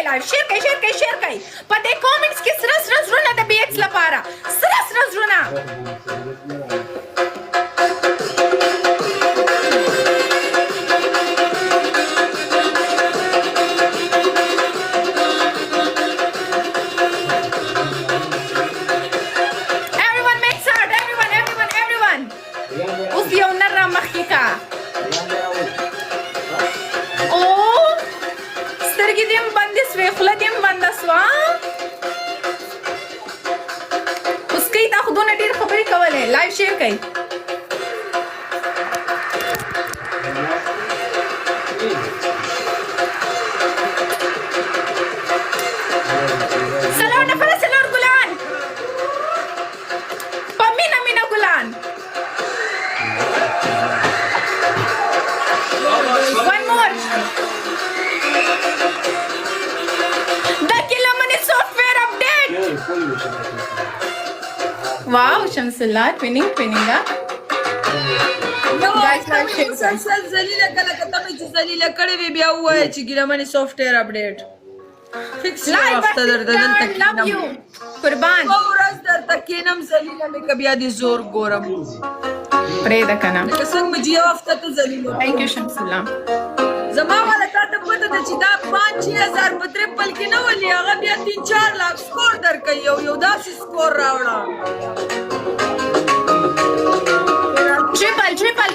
لایو شیر کړئ په دې کامنټس کې سره زړونه د بي ایکس لپاره سره زړونه اوس یو نر را مخکې کا او سترګې دې هم بندې سوې خوله دې هم بنده سوه اوس کوي تا خو دونه ډېر خبرې کولې لایو شیر کوي څلور نفره څلور ګلان په مینه مینه ګلان One more. The Kilamani software update. Wow, Shamsullah, twinning. مسلسل ذلیله کله کته مې چې ذلیله کړې وي بیا ووایه چې ګیلمنې سافټویر اپډیټ فکس یو هفته درته دلته کښېنم قربان یوه ورځ درته کښېنم ذلیله مې که بیا دې زور ګورم پرېږده که نه لکه څنګه مې چې یو هفته ته ذلیله تھینک یو شمسالله زما والا تا ته پته ده چې دا 5-6 په ټریپل کې نه ولي هغه بیا 3-4 لاک سکور درکوي یو داسې سکور راوړه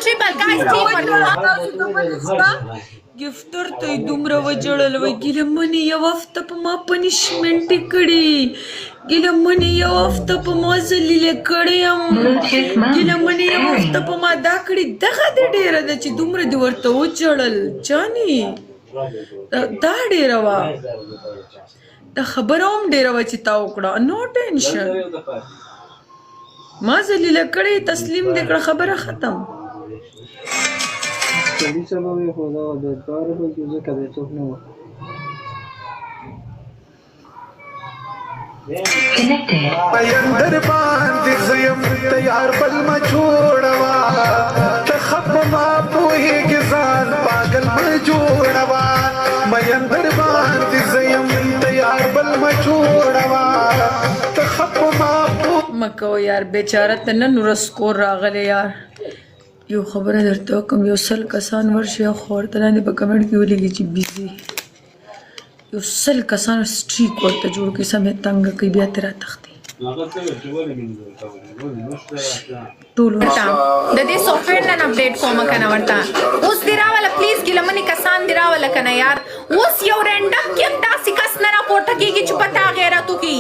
triple guys ګفتر ته یې دومره وجړل وای ګیلمنې یو هفته په ما پنشمنټ یې کړي ګیلمنې یو هفته په ما ذلیله کړی یم ګیلمنې یو هفته په ما دا کړي دغه دې ډېره ده چې دومره دې ورته وجړل جانې دا ډېره وه دا خبره هم ډېره وه چې تا وکړه نو ټینشن ما ذلیله کړی تسلیم دې کړه خبره ختم چلی سبب خدا و بیدبار بود جوزه کده توف نو در باندې زیم تیار بل ما جوړوا تخب ما پوهیږي ځان پاگل ما جوړوا مې در باندې زیم تیار بل ما جوړوا تخب ما مکو یار بیچاره ته نن ورځ سکور راغلی یار یو خبره درته وکړم یو 100 کسان ورشي خو ورته لاندې په کمنټ کې ولیکي چې بیزي یو 100 کسان سټریک ورته جوړ کړي سمې تنګ کوي بیا ترې راتښتي ټول د دې سافټویر نن اپډیټ کوم کنه ورته اوس دی راوله پلیز ګیلمنې کسان دی راوله کنه یار اوس یو رینډم کې داسې کس نه راپورته کېږي چې پتا غیرت وکړي